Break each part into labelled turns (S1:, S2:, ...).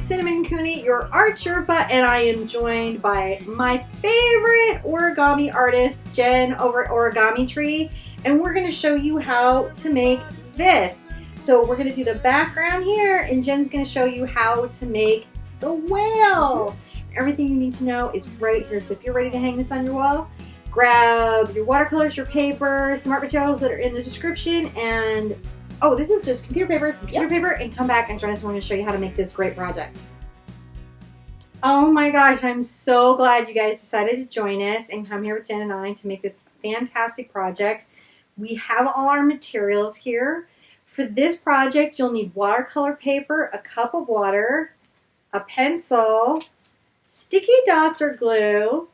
S1: Cinnamon Cooney, your art Sherpa, and I am joined by my favorite origami artist, Jen over at Origami Tree, and we're going to show you how to make this. So we're going to do the background here, and Jen's going to show you how to make the whale. Everything you need to know is right here. So if you're ready to hang this on your wall, grab your watercolors, your paper, some art materials that are in the description, and oh, this is just computer paper, and come back and join us. We're going to show you how to make this great project. Oh my gosh, I'm so glad you guys decided to join us and come here with Jen and I to make this fantastic project. We have all our materials here. For this project, you'll need watercolor paper, a cup of water, a pencil, sticky dots or glue,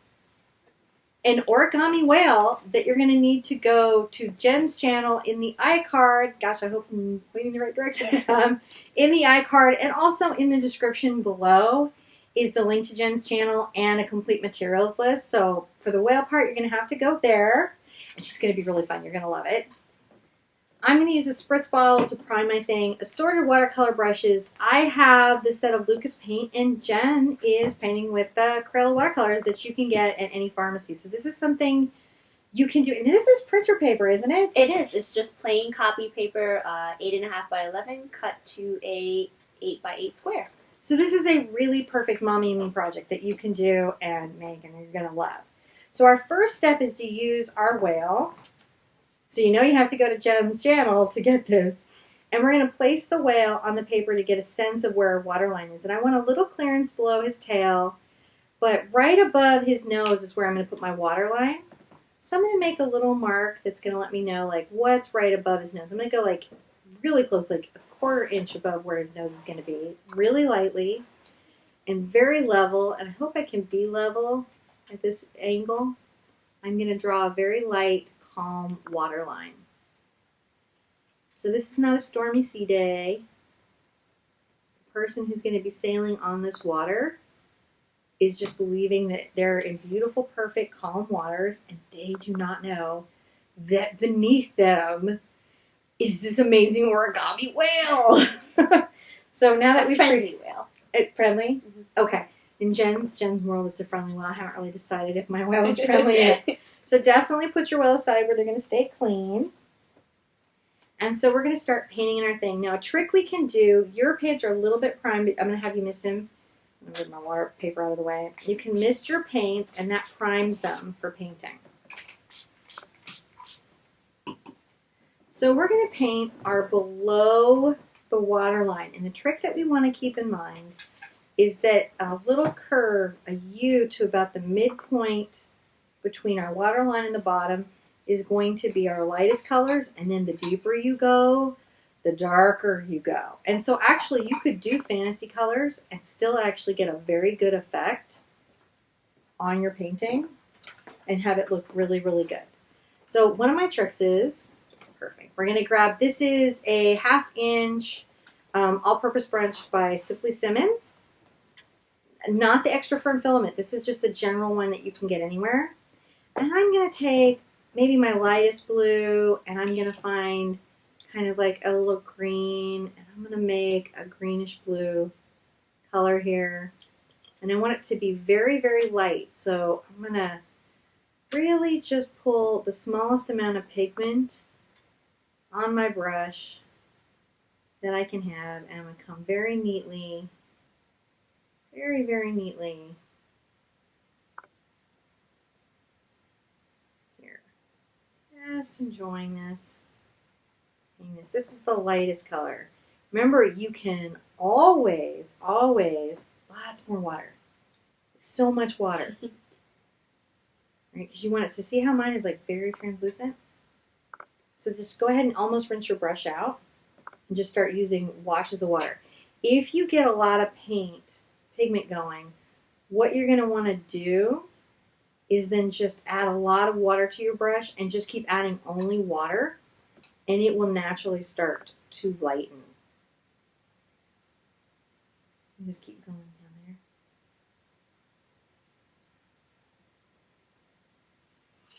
S1: an origami whale that you're going to need to go to Jen's channel in the iCard. Gosh, I hope I'm pointing in the right direction. In the iCard, and also in the description below is the link to Jen's channel and a complete materials list. So for the whale part, you're going to have to go there. It's just going to be really fun. You're going to love it. I'm going to use a spritz bottle to prime my thing. Assorted watercolor brushes. I have this set of Lucas paint, and Jen is painting with the acrylic watercolors that you can get at any pharmacy. So this is something you can do. And this is printer paper, isn't it?
S2: It is. It's just plain copy paper, 8.5 by 11, cut to a 8 by 8 square.
S1: So this is a really perfect mommy and me project that you can do and make, and you're going to love. So our first step is to use our whale. So you know you have to go to Jen's channel to get this. And we're going to place the whale on the paper to get a sense of where our waterline is. And I want a little clearance below his tail, but right above his nose is where I'm going to put my waterline. So I'm going to make a little mark that's going to let me know like what's right above his nose. I'm going to go like really close, like a 1/4 inch above where his nose is going to be, really lightly and very level. And I hope I can be level at this angle. I'm going to draw a very light, calm waterline. So this is not a stormy sea day. The person who's going to be sailing on this water is just believing that they're in beautiful, perfect, calm waters, and they do not know that beneath them is this amazing origami whale. So now that we've
S2: friendly whale.
S1: Friendly? Mm-hmm. Okay. In Jen's world, it's a friendly whale. I haven't really decided if my whale is friendly yet. So definitely put your whale aside where they're going to stay clean. And so we're going to start painting in our thing. Now a trick we can do, your paints are a little bit primed. I'm going to have you mist them. I'm going to move my water paper out of the way. You can mist your paints and that primes them for painting. So we're going to paint our below the waterline. And the trick that we want to keep in mind is that a little curve, a U to about the midpoint between our waterline and the bottom is going to be our lightest colors, and then the deeper you go, the darker you go. And so actually you could do fantasy colors and still actually get a very good effect on your painting and have it look really, really good. So one of my tricks is, perfect, we're going to grab, this is a 1/2 inch all-purpose brush by Simmons. Not the extra firm filament. This is just the general one that you can get anywhere. And I'm going to take maybe my lightest blue, and I'm going to find kind of like a little green, and I'm going to make a greenish blue color here. And I want it to be very, very light. So I'm going to really just pull the smallest amount of pigment on my brush that I can have, and I'm going to come very neatly, very, very neatly. Just enjoying this. This is the lightest color. Remember, you can always, lots more water. So much water. Right? Because you want it to see how mine is like very translucent. So just go ahead and almost rinse your brush out and just start using washes of water. If you get a lot of pigment going, what you're going to want to do is then just add a lot of water to your brush and just keep adding only water, and it will naturally start to lighten. Just keep going down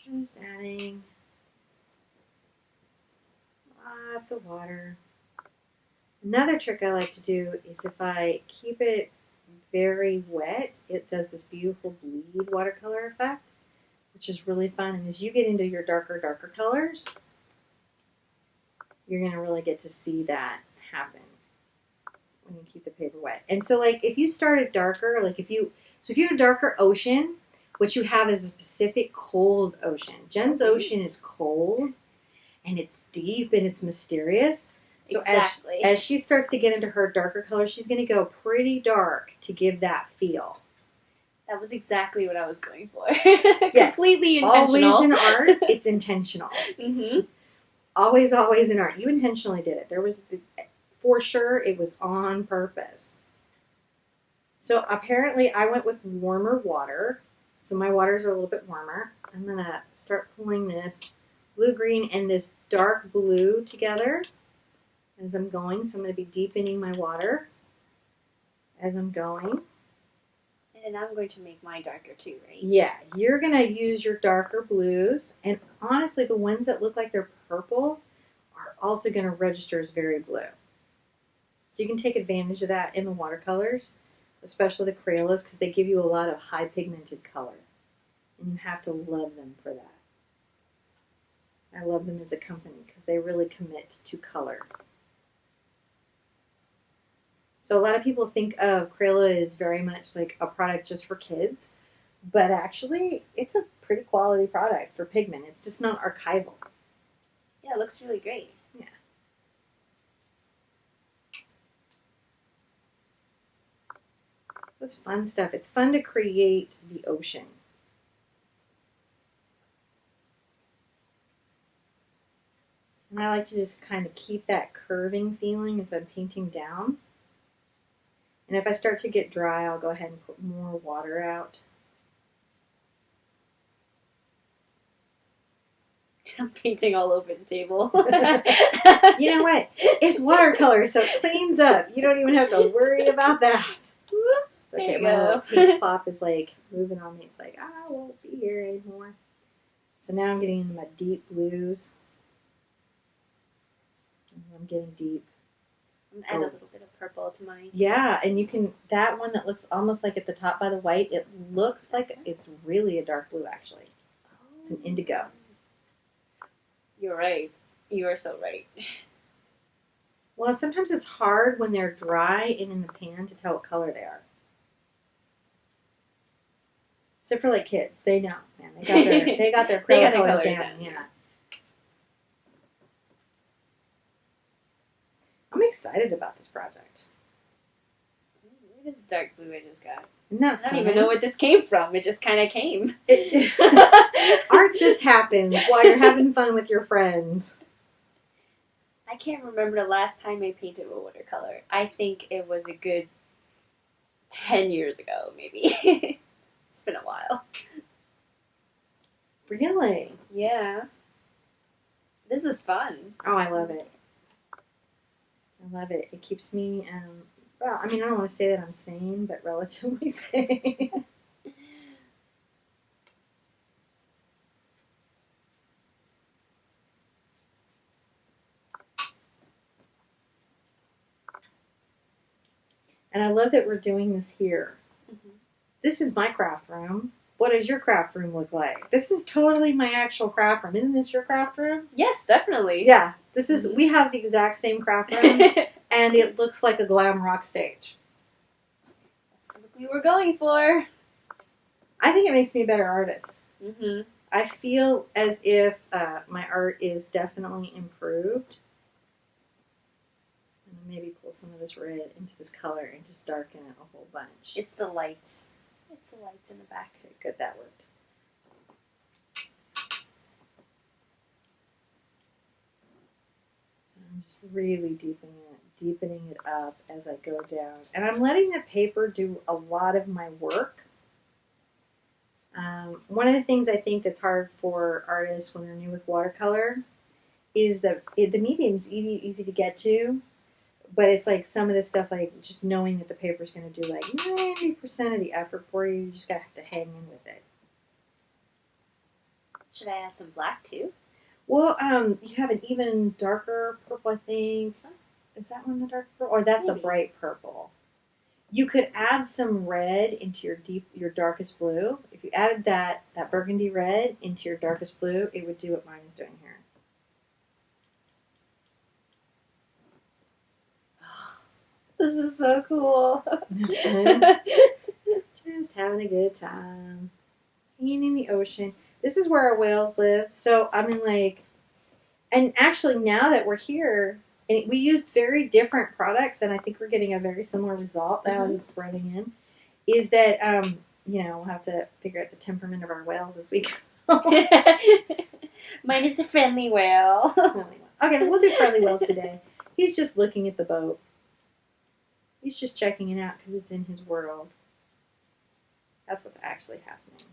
S1: there. Just adding lots of water. Another trick I like to do is if I keep it very wet, it does this beautiful bleed watercolor effect, which is really fun. And as you get into your darker colors, you're going to really get to see that happen when you keep the paper wet. And so, like, if you started darker, like if you have a darker ocean, what you have is a specific cold ocean. Jen's ocean is cold, and it's deep, and it's mysterious. So
S2: exactly.
S1: as she starts to get into her darker colors, she's going to go pretty dark to give that feel.
S2: That was exactly what I was going for.
S1: Yes.
S2: Completely intentional.
S1: Always in art, it's intentional.
S2: Mm-hmm.
S1: Always in art. You intentionally did it. For sure, it was on purpose. So apparently I went with warmer water. So my waters are a little bit warmer. I'm going to start pulling this blue-green and this dark blue together as I'm going. So I'm going to be deepening my water as I'm going.
S2: And I'm going to make mine darker too, right?
S1: Yeah, you're going to use your darker blues. And honestly, the ones that look like they're purple are also going to register as very blue. So you can take advantage of that in the watercolors, especially the Crayolas, because they give you a lot of high pigmented color. And you have to love them for that. I love them as a company because they really commit to color. So a lot of people think of Crayola as very much like a product just for kids, but actually it's a pretty quality product for pigment. It's just not archival.
S2: Yeah, it looks really great.
S1: Yeah. It's fun stuff. It's fun to create the ocean. And I like to just kind of keep that curving feeling as I'm painting down. And if I start to get dry, I'll go ahead and put more water out.
S2: I'm painting all over the table.
S1: You know what? It's watercolor, so it cleans up. You don't even have to worry about that. It's okay,
S2: There you
S1: my
S2: go.
S1: little pink plop is like moving on me. It's like, I won't be here anymore. So now I'm getting into my deep blues. And I'm getting deep.
S2: Add a little bit of purple to mine.
S1: Yeah, and you can, that one that looks almost like at the top by the white, it looks like it's really a dark blue actually. It's an indigo.
S2: You're right. You are so right.
S1: Well, sometimes it's hard when they're dry and in the pan to tell what color they are. So for like kids, they know, man. They got their
S2: They got
S1: colors
S2: their
S1: down.
S2: colors down.
S1: Yeah. I'm excited about this project.
S2: Look at this dark blue I just got.
S1: Isn't that
S2: I don't
S1: fun?
S2: even know what this came from. It just kind of came.
S1: Art just happens while you're having fun with your friends.
S2: I can't remember the last time I painted with watercolor. I think it was a good 10 years ago, maybe. It's been a while.
S1: Really?
S2: Yeah. This is fun.
S1: Oh, I love it. I love it. It keeps me, well, I mean, I don't want to say that I'm sane, but relatively sane. And I love that we're doing this here.
S2: Mm-hmm.
S1: This is my craft room. What does your craft room look like? This is totally my actual craft room. Isn't this your craft room?
S2: Yes, definitely.
S1: Yeah. This is, we have the exact same craft room, and it looks like a glam rock stage.
S2: That's what we were going for.
S1: I think it makes me a better artist.
S2: Mm-hmm.
S1: I feel as if my art is definitely improved. And maybe pull some of this red into this color and just darken it a whole bunch.
S2: It's the lights. It's the lights in the back.
S1: Okay, good, that worked. So I'm just really deepening it up as I go down. And I'm letting the paper do a lot of my work. One of the things I think that's hard for artists when they're new with watercolor is that the medium's easy to get to, but it's like some of this stuff, like just knowing that the paper's going to do like 90% of the effort for you. You just got to have to hang in with it.
S2: Should I add some black too?
S1: Well, you have an even darker purple, I think. Is that one the dark purple? Or that's
S2: Maybe.
S1: the bright purple. You could add some red into your darkest blue. If you added that burgundy red into your darkest blue, it would do what mine is doing here.
S2: This is so cool.
S1: Just having a good time. Hanging in the ocean. This is where our whales live. So, I mean, like, and actually now that we're here, and we used very different products, and I think we're getting a very similar result now as it's spreading in, is that, we'll have to figure out the temperament of our whales as we go.
S2: Mine is a friendly whale.
S1: Okay, we'll do friendly whales today. He's just looking at the boat. He's just checking it out because it's in his world. That's what's actually happening.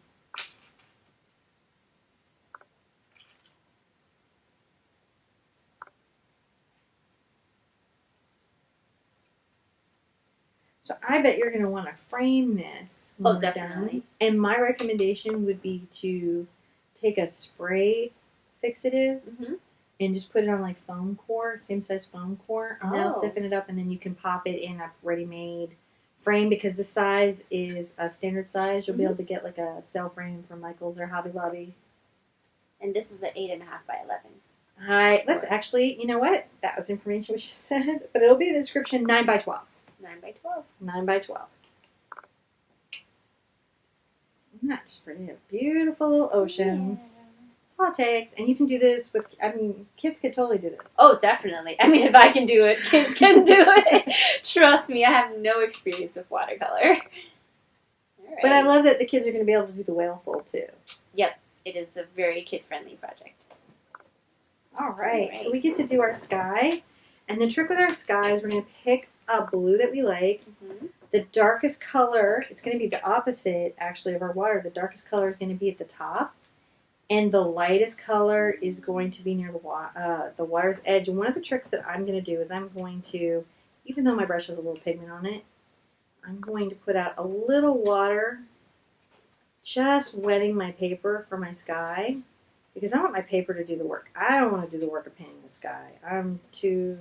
S1: So I bet you're going to want to frame this.
S2: Oh, definitely.
S1: Done. And my recommendation would be to take a spray fixative and just put it on like foam core, same size foam core, and that'll stiffen it up, and then you can pop it in a ready-made frame because the size is a standard size. You'll be able to get like a cell frame from Michael's or Hobby Lobby.
S2: And this is the 8.5 by 11.
S1: Hi, let's actually, you know what? That was information we just said, but it'll be in the description. 9 by 12.
S2: 9 by 12.
S1: 9 by 12. Isn't that just pretty? Beautiful little oceans.
S2: Yeah.
S1: That's all it takes. And you can do this with, kids could totally do this.
S2: Oh, definitely. I mean, if I can do it, kids can do it. Trust me, I have no experience with watercolor. All right.
S1: But I love that the kids are going to be able to do the whale fold too.
S2: Yep, it is a very kid-friendly project.
S1: All right, so we get to do our sky. And the trick with our sky is we're going to pick a blue that we like. The darkest color, it's going to be the opposite actually of our water. The darkest color is going to be at the top. And the lightest color is going to be near the water's edge. And one of the tricks that I'm going to do is I'm going to, even though my brush has a little pigment on it, I'm going to put out a little water, just wetting my paper for my sky. Because I want my paper to do the work. I don't want to do the work of painting the sky. I'm too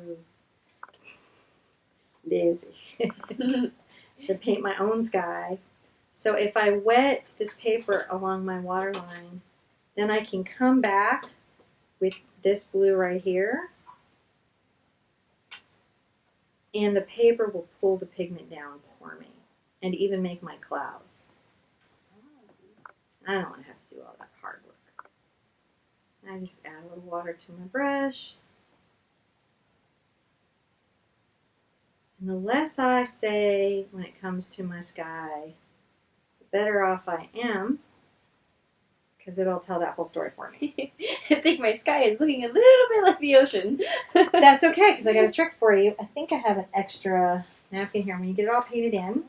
S1: busy to paint my own sky. So if I wet this paper along my waterline, then I can come back with this blue right here, and the paper will pull the pigment down for me and even make my clouds. I don't want to have to do all that hard work. I just add a little water to my brush. And the less I say when it comes to my sky, the better off I am, because it'll tell that whole story for me.
S2: I think my sky is looking a little bit like the ocean.
S1: That's okay, because I got a trick for you. I think I have an extra napkin here. When you get it all painted in,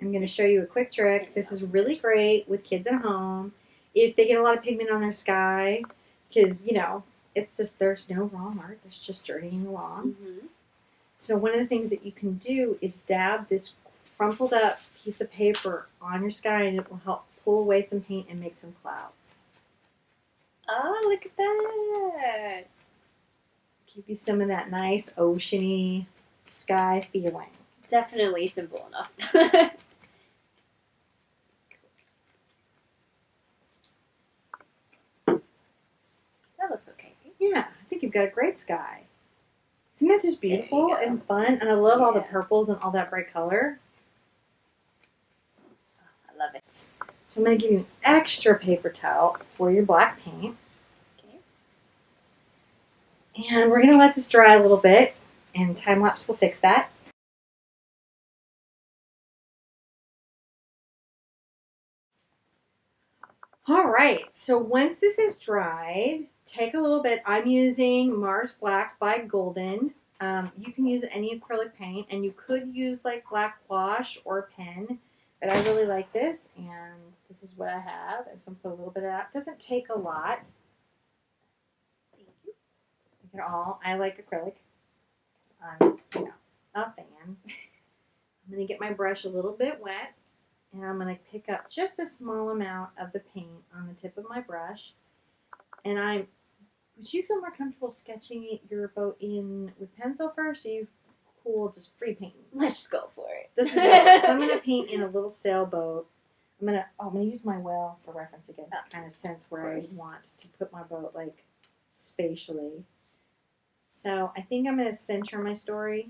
S1: I'm going to show you a quick trick. This is really great with kids at home. If they get a lot of pigment on their sky, because, it's just, there's no wrong art. There's just journeying along. So one of the things that you can do is dab this crumpled up piece of paper on your sky, and it will help pull away some paint and make some clouds.
S2: Oh, look at that.
S1: Give you some of that nice oceany sky feeling.
S2: Definitely simple enough. That looks okay.
S1: Yeah, I think you've got a great sky. Isn't that just beautiful and fun? And I love all the purples and all that bright color.
S2: Oh, I love it.
S1: So I'm going to give you an extra paper towel for your black paint. Okay. And we're going to let this dry a little bit, and time lapse will fix that. All right, so once this is dried, take a little bit. I'm using Mars Black by Golden. You can use any acrylic paint, and you could use like black wash or pen, but I really like this, and this is what I have. And so I'm put a little bit of that. It doesn't take a lot. Thank you. Look at all. I like acrylic. I'm, a fan. I'm going to get my brush a little bit wet. And I'm going to pick up just a small amount of the paint on the tip of my brush. And would you feel more comfortable sketching your boat in with pencil first? Or you cool, just free painting.
S2: Let's just go for it.
S1: This is it. So I'm gonna paint in a little sailboat. I'm gonna use my well for reference again, kind of sense where I want to put my boat like spatially. So I think I'm gonna center my story,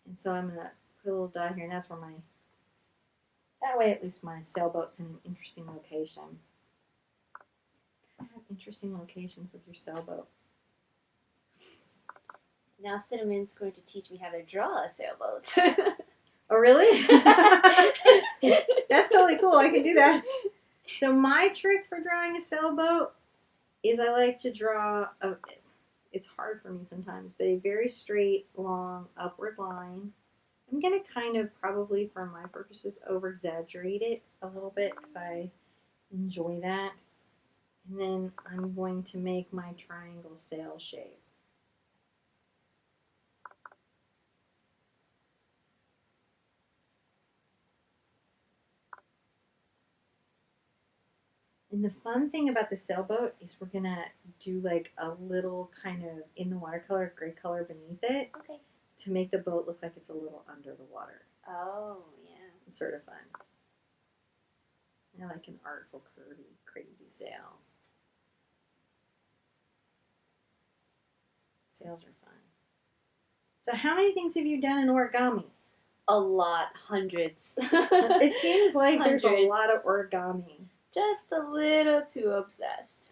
S1: and so I'm gonna put a little dot here, and that's where that way at least my sailboat's in an interesting location. Have interesting locations with your sailboat.
S2: Now Cinnamon's going to teach me how to draw a sailboat.
S1: Oh, really? That's totally cool. I can do that. So my trick for drawing a sailboat is I like to draw it's hard for me sometimes, but a very straight, long, upward line. I'm going to kind of probably, for my purposes, over-exaggerate it a little bit because I enjoy that. And then I'm going to make my triangle sail shape. And the fun thing about the sailboat is we're going to do like a little kind of in the watercolor, gray color beneath it.
S2: Okay.
S1: To make the boat look like it's a little under the water.
S2: Oh, yeah.
S1: It's sort of fun. I like an artful, curvy, crazy sail. Sails are fun. So how many things have you done in origami?
S2: A lot. Hundreds.
S1: It seems like
S2: Hundreds.
S1: There's a lot of origami.
S2: Just a little too obsessed.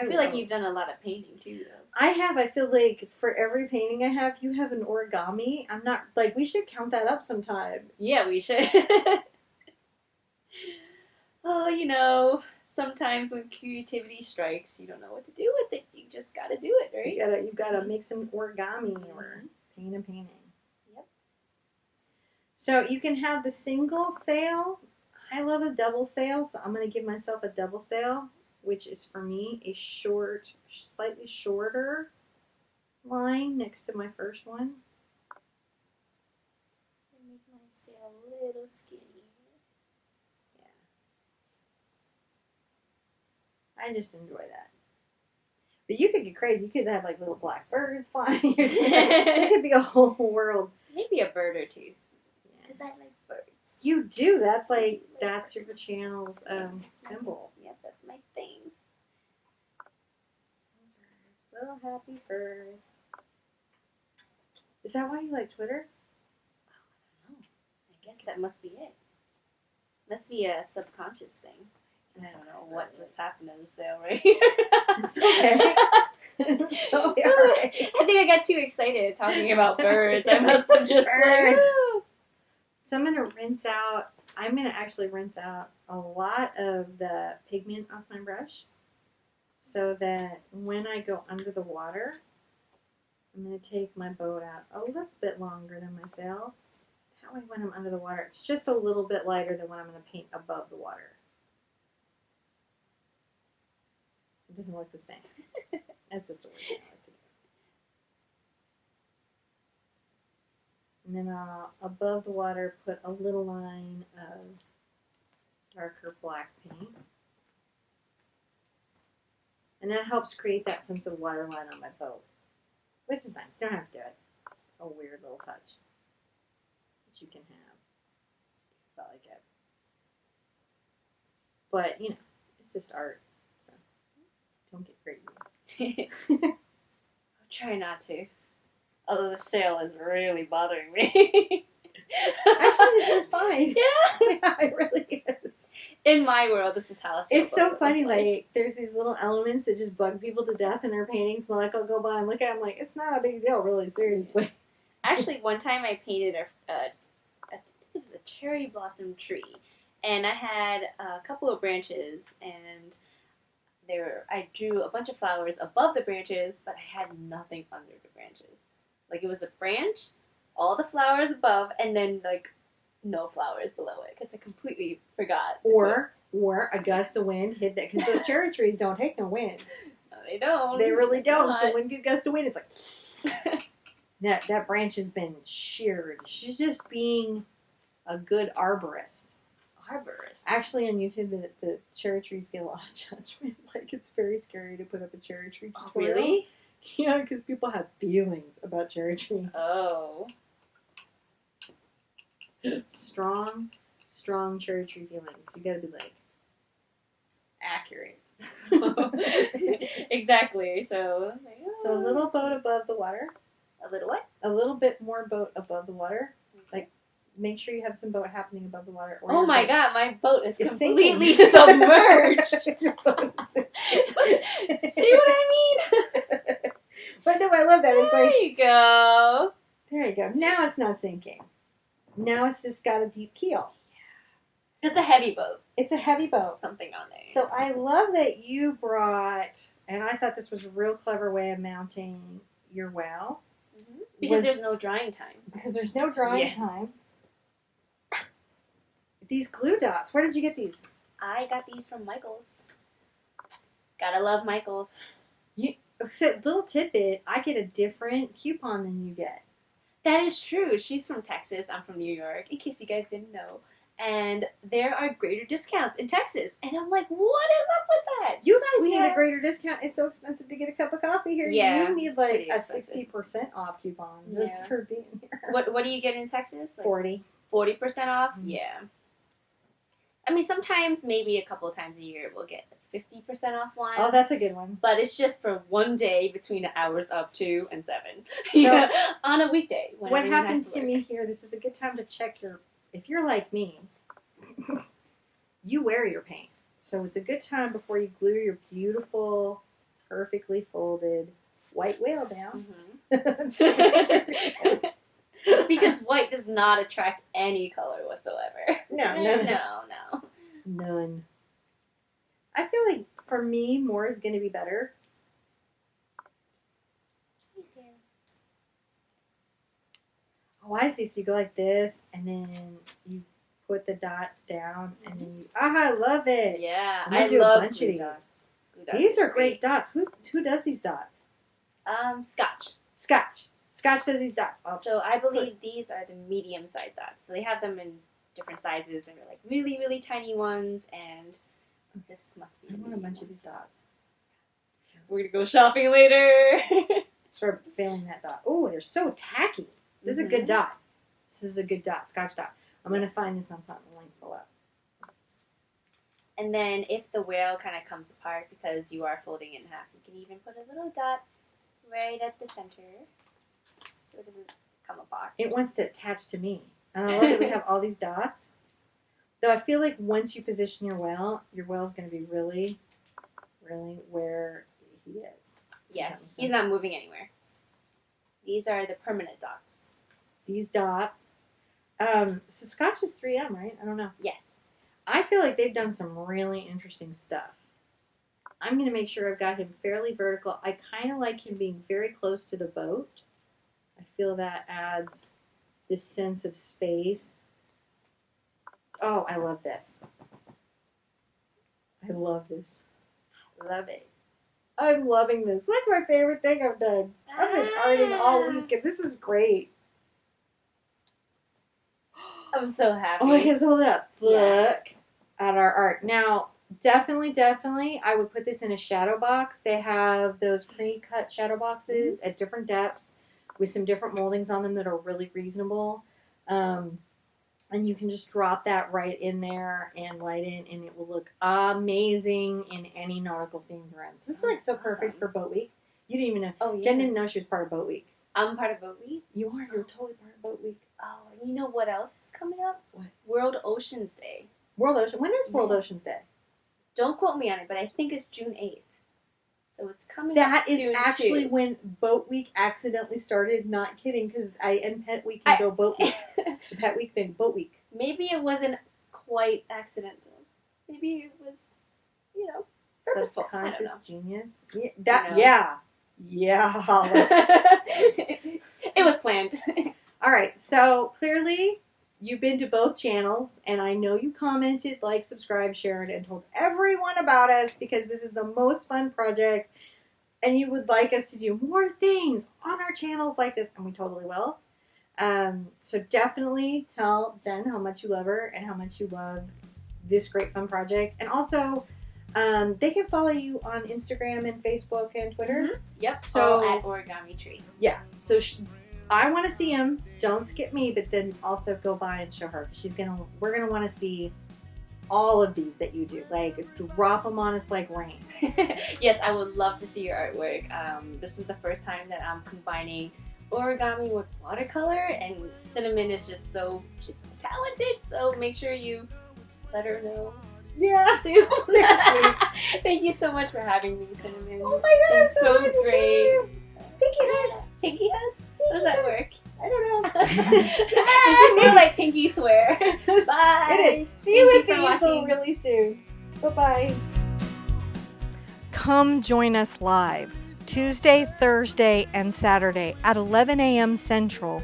S2: I feel like you've done a lot of painting too, though.
S1: I have. I feel like for every painting I have, you have an origami. I'm not, like, we should count that up sometime.
S2: Yeah, we should. Oh, you know, sometimes when creativity strikes, you don't know what to do with it. You just gotta do it, right?
S1: You gotta make some origami or paint a painting.
S2: Yep.
S1: So you can have the single sail. I love a double sail, so I'm gonna give myself a double sail, which is for me a short, slightly shorter line next to my first one.
S2: Make my sail a little skinny.
S1: Yeah. I just enjoy that. But you could get crazy. You could have like little black birds flying. It could be a whole world.
S2: Maybe a bird or two. Because I like birds.
S1: You do. That's like, that's your channel's symbol.
S2: Yep, that's my thing.
S1: Little happy birds. Is that why you like Twitter?
S2: Oh, I don't know. I guess that must be it. Must be a subconscious thing. I don't know what just happened to the sail right here.
S1: It's okay. It's totally all right.
S2: I think I got too excited talking about birds. I must have just like, woo.
S1: So I'm going to actually rinse out a lot of the pigment off my brush so that when I go under the water, I'm going to take my boat out a little bit longer than my sails. That way when I'm under the water, it's just a little bit lighter than when I'm going to paint above the water. So it doesn't look the same. That's just a weird thing I like to do. And then I'll, above the water, put a little line of darker black paint. And that helps create that sense of waterline on my boat, which is nice. You don't have to do it. Just a weird little touch that you can have if you felt like it. But, you know, it's just art, so don't get crazy.
S2: I'll try not to. Although the sail is really bothering me.
S1: Actually, this is fine.
S2: Yeah.
S1: Yeah, it really is.
S2: In my world, this is how a sail
S1: It's so funny, like, there's these little elements that just bug people to death in their paintings, and like, I'll go by and look at them like, it's not a big deal, really, seriously.
S2: Actually, one time I painted I think it was a cherry blossom tree, and I had a couple of branches, and I drew a bunch of flowers above the branches, but I had nothing under the branches. Like, it was a branch, all the flowers above, and then, like, no flowers below it, because I completely forgot.
S1: Or a gust of wind hit that, because those cherry trees don't take no wind.
S2: No, they don't.
S1: They really
S2: It's
S1: don't.
S2: not.
S1: So when you get a gust of wind, it's like, that branch has been sheared. She's just being a good arborist.
S2: Arborist.
S1: Actually, on YouTube, the cherry trees get a lot of judgment. Like, it's very scary to put up a cherry tree tutorial.
S2: Really?
S1: Yeah, because people have feelings about cherry trees.
S2: Oh.
S1: Strong cherry tree feelings. You gotta be like accurate.
S2: Exactly. So.
S1: So a little boat above the water.
S2: A little what?
S1: A little bit more boat above the water. Like, make sure you have some boat happening above the water. Or
S2: Oh my
S1: boat
S2: god, my boat is
S1: is
S2: completely
S1: sinking.
S2: submerged.
S1: Your boat is sinking.
S2: See what I mean?
S1: But no, I love that. It's
S2: There
S1: like,
S2: you go.
S1: there you go. Now it's not sinking. Now it's just got a deep keel.
S2: It's a heavy boat.
S1: It's a heavy boat.
S2: Something on there.
S1: So I love that you brought, and I thought this was a real clever way of mounting your well.
S2: Mm-hmm. Because there's no drying time.
S1: Because there's no drying time. These glue dots, where did you get these?
S2: I got these from Michael's. Gotta love Michael's.
S1: So, little tidbit, I get a different coupon than you get.
S2: That is true. She's from Texas. I'm from New York, in case you guys didn't know. And there are greater discounts in Texas. And I'm like, what is up with that?
S1: You guys need a greater discount. It's so expensive to get a cup of coffee here.
S2: Yeah,
S1: you need like a
S2: expensive.
S1: 60% off coupon just for being here.
S2: What do you get in Texas? Like
S1: 40%
S2: 40% off?
S1: Mm-hmm.
S2: Yeah. I mean, sometimes, maybe a couple of times a year, we'll get 50% off ones.
S1: Oh, that's a good one.
S2: But it's just for one day between the hours of 2 and 7.
S1: So,
S2: on a weekday.
S1: What happens to me here, this is a good time to check if you're like me, you wear your paint. So it's a good time before you glue your beautiful, perfectly folded white whale down.
S2: Mm-hmm. Because white does not attract any color whatsoever. No.
S1: None. I feel like for me, more is going to be better. Oh, I see. So you go like this, and then you put the dot down, and then you... I love it.
S2: Yeah,
S1: I
S2: do
S1: love
S2: a bunch of these.
S1: dots. These are great dots. Who does these dots?
S2: Scotch.
S1: Scotch does these dots.
S2: So I believe these are the medium-sized dots. So they have them in different sizes. They're like really, really tiny ones, and this must be.
S1: I want a bunch of these dots.
S2: We're gonna go shopping later.
S1: Start failing that dot. Oh, they're so tacky. This is a good dot. This is a good dot. Scotch dot. I'm gonna find this on the link below.
S2: And then if the whale kind of comes apart because you are folding it in half, you can even put a little dot right at the center. So it doesn't come apart.
S1: It wants to attach to me. And I love that we have all these dots. Though I feel like once you position your well's going to be really, really where he is.
S2: Yeah, he's not moving anywhere. These are the permanent dots.
S1: These dots. So Scotch is 3M, right? I don't know.
S2: Yes.
S1: I feel like they've done some really interesting stuff. I'm going to make sure I've got him fairly vertical. I kind of like him being very close to the boat. I feel that adds this sense of space. Oh, I love this. I love this. Love it. I'm loving this. Like my favorite thing I've done. I've been arting all week, and this is great.
S2: I'm so happy.
S1: Oh, I can hold it up. Look at our art. Now, definitely, I would put this in a shadow box. They have those pre-cut shadow boxes at different depths with some different moldings on them that are really reasonable. And you can just drop that right in there and light in, and it will look amazing in any nautical themed rooms. This is like so perfect for Boat Week. You didn't even know.
S2: Oh, yeah.
S1: Jen didn't know she was part of Boat Week.
S2: I'm part of Boat Week.
S1: You are. You're totally part of Boat Week.
S2: Oh, and you know what else is coming up?
S1: What?
S2: World Oceans Day.
S1: World Ocean. When is World Oceans Day?
S2: Don't quote me on it, but I think it's June 8th. So it's coming
S1: That
S2: up
S1: is
S2: soon
S1: actually
S2: too.
S1: when Boat Week accidentally started. Not kidding, because I end Pet Week and go Boat Week. Pet Week, then Boat Week.
S2: Maybe it wasn't quite accidental. Maybe it was, purposeful.
S1: Subconscious genius. Yeah.
S2: Who it was planned.
S1: All right, so clearly you've been to both channels, and I know you commented, like, subscribe, shared, and told everyone about us because this is the most fun project, and you would like us to do more things on our channels like this, and we totally will. So definitely tell Jen how much you love her and how much you love this great fun project. And also, They can follow you on Instagram and Facebook and Twitter.
S2: Mm-hmm. Yep.
S1: So
S2: all at Origami Tree.
S1: yeah. So I want to see them. Don't skip me, but then also go by and show her because we're gonna want to see all of these that you do. Like drop them on us like rain.
S2: Yes, I would love to see your artwork. This is the first time that I'm combining origami with watercolor, and Cinnamon is just so talented. So make sure you let her know.
S1: Yeah.
S2: Too.
S1: Next week.
S2: Thank you so much for having me, Cinnamon.
S1: Oh my God,
S2: it's so
S1: happy for
S2: great.
S1: you. Pinky hugs.
S2: Pinky hugs? How does that work?
S1: I don't know.
S2: This is more like pinky swear. Bye.
S1: It is. See you
S2: Thank
S1: at
S2: you
S1: the
S2: for
S1: Easel
S2: watching.
S1: really soon. Bye-bye. Come join us live Tuesday, Thursday, and Saturday at 11 a.m. Central,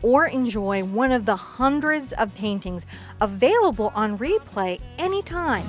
S1: or enjoy one of the hundreds of paintings available on replay anytime.